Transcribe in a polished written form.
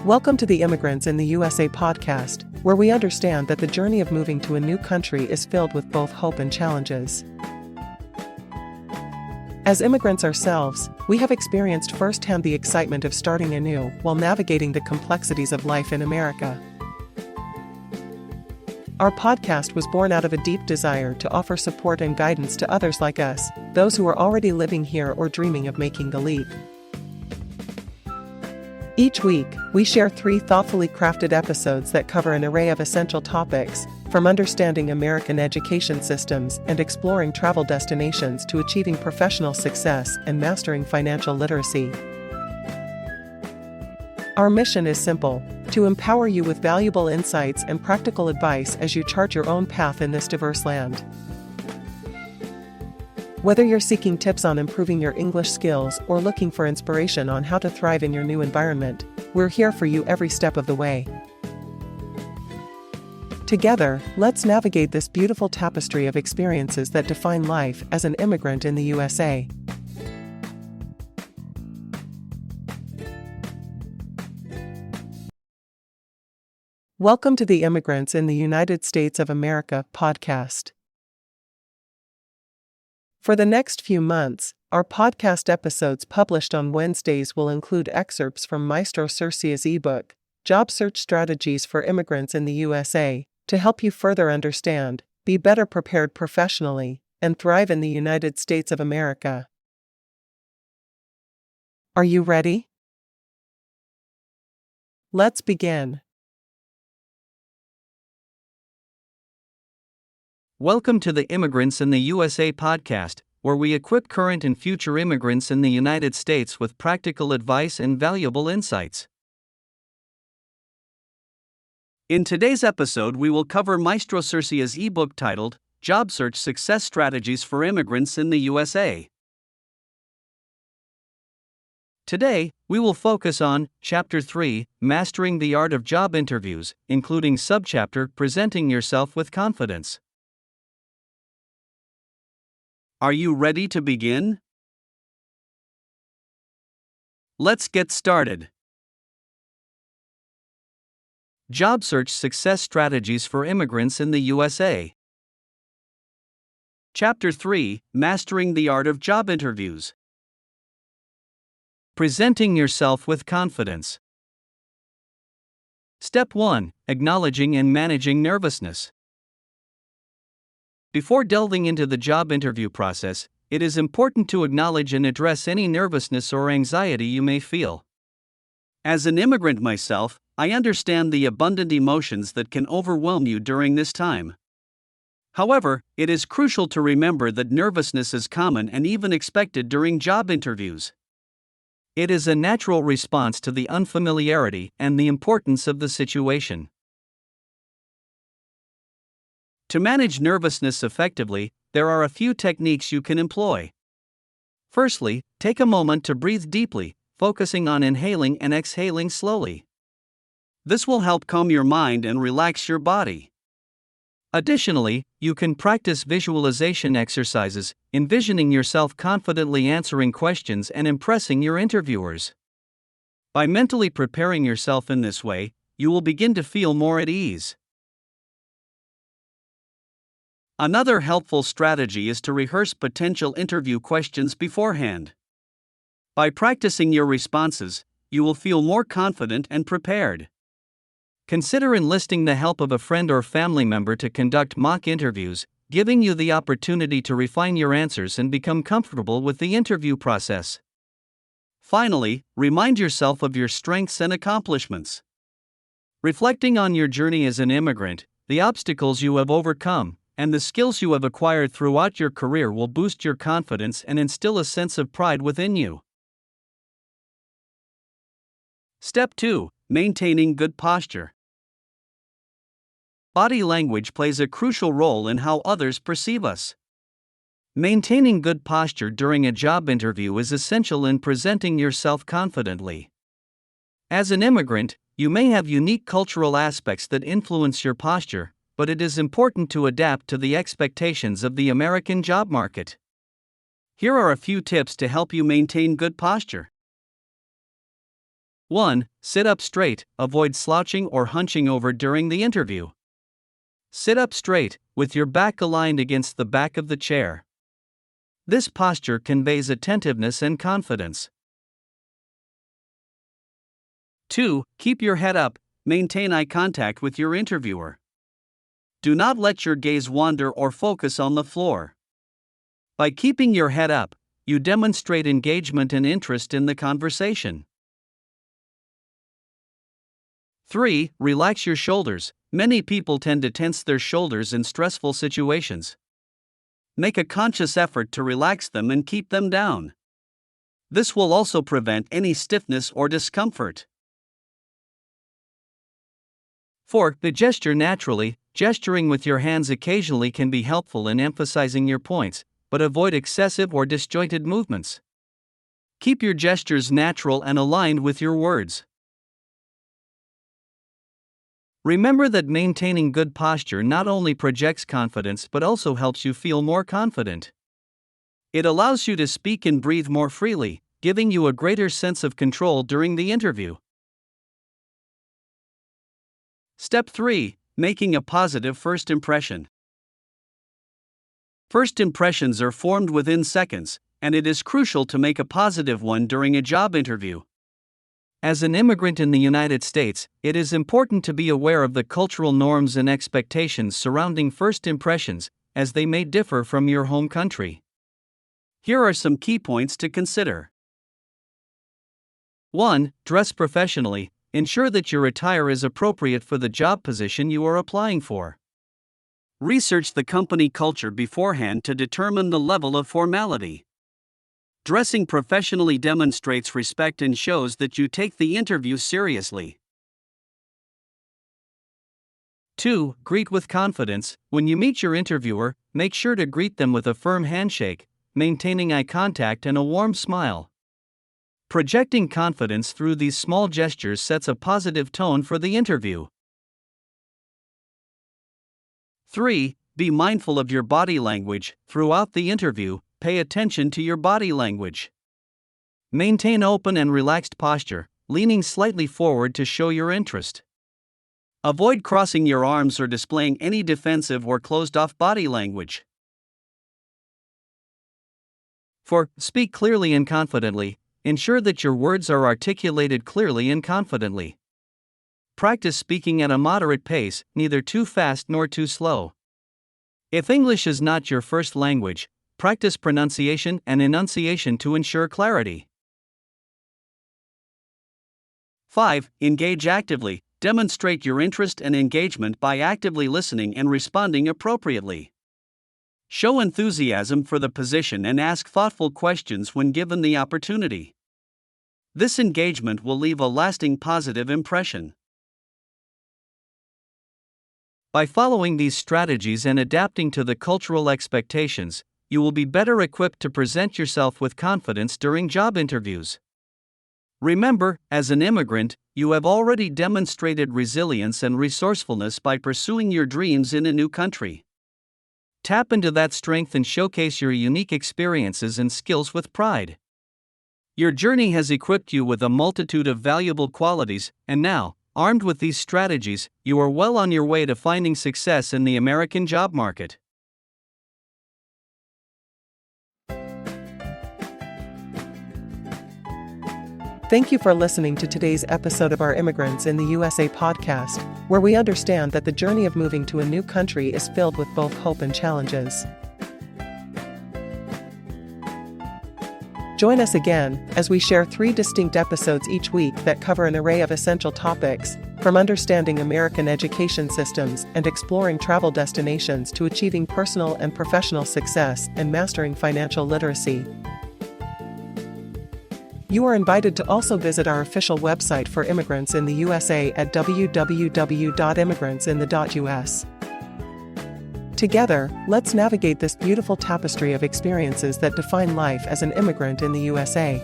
Welcome to the Immigrants in the USA podcast, where we understand that the journey of moving to a new country is filled with both hope and challenges. As immigrants ourselves, we have experienced firsthand the excitement of starting anew while navigating the complexities of life in America. Our podcast was born out of a deep desire to offer support and guidance to others like us, those who are already living here or dreaming of making the leap. Each week, we share 3 thoughtfully crafted episodes that cover an array of essential topics, from understanding American education systems and exploring travel destinations to achieving professional success and mastering financial literacy. Our mission is simple: to empower you with valuable insights and practical advice as you chart your own path in this diverse land. Whether you're seeking tips on improving your English skills or looking for inspiration on how to thrive in your new environment, we're here for you every step of the way. Together, let's navigate this beautiful tapestry of experiences that define life as an immigrant in the USA. Welcome to the Immigrants in the United States of America podcast. For the next few months, our podcast episodes published on Wednesdays will include excerpts from Maestro Sersea's ebook, Job Search Strategies for Immigrants in the USA, to help you further understand, be better prepared professionally, and thrive in the United States of America. Are you ready? Let's begin. Welcome to the Immigrants in the USA podcast, where we equip current and future immigrants in the United States with practical advice and valuable insights. In today's episode, we will cover Maestro Sersea's ebook titled, Job Search Success Strategies for Immigrants in the USA. Today, we will focus on Chapter 3, Mastering the Art of Job Interviews, including subchapter Presenting Yourself with Confidence. Are you ready to begin? Let's get started. Job Search Success Strategies for Immigrants in the USA. Chapter 3, Mastering the Art of Job Interviews. Presenting Yourself with Confidence. Step 1, Acknowledging and Managing Nervousness. Before delving into the job interview process, it is important to acknowledge and address any nervousness or anxiety you may feel. As an immigrant myself, I understand the abundant emotions that can overwhelm you during this time. However, it is crucial to remember that nervousness is common and even expected during job interviews. It is a natural response to the unfamiliarity and the importance of the situation. To manage nervousness effectively, there are a few techniques you can employ. Firstly, take a moment to breathe deeply, focusing on inhaling and exhaling slowly. This will help calm your mind and relax your body. Additionally, you can practice visualization exercises, envisioning yourself confidently answering questions and impressing your interviewers. By mentally preparing yourself in this way, you will begin to feel more at ease. Another helpful strategy is to rehearse potential interview questions beforehand. By practicing your responses, you will feel more confident and prepared. Consider enlisting the help of a friend or family member to conduct mock interviews, giving you the opportunity to refine your answers and become comfortable with the interview process. Finally, remind yourself of your strengths and accomplishments. Reflecting on your journey as an immigrant, the obstacles you have overcome, and the skills you have acquired throughout your career will boost your confidence and instill a sense of pride within you. Step 2, Maintaining good posture. Body language plays a crucial role in how others perceive us. Maintaining good posture during a job interview is essential in presenting yourself confidently. As an immigrant, you may have unique cultural aspects that influence your posture, but it is important to adapt to the expectations of the American job market. Here are a few tips to help you maintain good posture. 1. Sit up straight, avoid slouching or hunching over during the interview. Sit up straight, with your back aligned against the back of the chair. This posture conveys attentiveness and confidence. 2. Keep your head up, maintain eye contact with your interviewer. Do not let your gaze wander or focus on the floor. By keeping your head up, you demonstrate engagement and interest in the conversation. 3. Relax your shoulders. Many people tend to tense their shoulders in stressful situations. Make a conscious effort to relax them and keep them down. This will also prevent any stiffness or discomfort. 4. The gesture naturally. Gesturing with your hands occasionally can be helpful in emphasizing your points, but avoid excessive or disjointed movements. Keep your gestures natural and aligned with your words. Remember that maintaining good posture not only projects confidence but also helps you feel more confident. It allows you to speak and breathe more freely, giving you a greater sense of control during the interview. Step 3. Making a positive first impression. First impressions are formed within seconds, and it is crucial to make a positive one during a job interview. As an immigrant in the United States, it is important to be aware of the cultural norms and expectations surrounding first impressions, as they may differ from your home country. Here are some key points to consider. 1. Dress professionally. Ensure that your attire is appropriate for the job position you are applying for. Research the company culture beforehand to determine the level of formality. Dressing professionally demonstrates respect and shows that you take the interview seriously. 2. Greet with confidence. When you meet your interviewer, make sure to greet them with a firm handshake, maintaining eye contact and a warm smile. Projecting confidence through these small gestures sets a positive tone for the interview. 3. Be mindful of your body language. Throughout the interview, pay attention to your body language. Maintain open and relaxed posture, leaning slightly forward to show your interest. Avoid crossing your arms or displaying any defensive or closed-off body language. 4. Speak clearly and confidently. Ensure that your words are articulated clearly and confidently. Practice speaking at a moderate pace, neither too fast nor too slow. If English is not your first language, practice pronunciation and enunciation to ensure clarity. 5. Engage actively. Demonstrate your interest and engagement by actively listening and responding appropriately. Show enthusiasm for the position and ask thoughtful questions when given the opportunity. This engagement will leave a lasting positive impression. By following these strategies and adapting to the cultural expectations, you will be better equipped to present yourself with confidence during job interviews. Remember, as an immigrant, you have already demonstrated resilience and resourcefulness by pursuing your dreams in a new country. Tap into that strength and showcase your unique experiences and skills with pride. Your journey has equipped you with a multitude of valuable qualities, and now, armed with these strategies, you are well on your way to finding success in the American job market. Thank you for listening to today's episode of our Immigrants in the USA podcast, where we understand that the journey of moving to a new country is filled with both hope and challenges. Join us again as we share 3 distinct episodes each week that cover an array of essential topics, from understanding American education systems and exploring travel destinations to achieving personal and professional success and mastering financial literacy. You are invited to also visit our official website for Immigrants in the USA at www.immigrantsinthe.us. Together, let's navigate this beautiful tapestry of experiences that define life as an immigrant in the USA.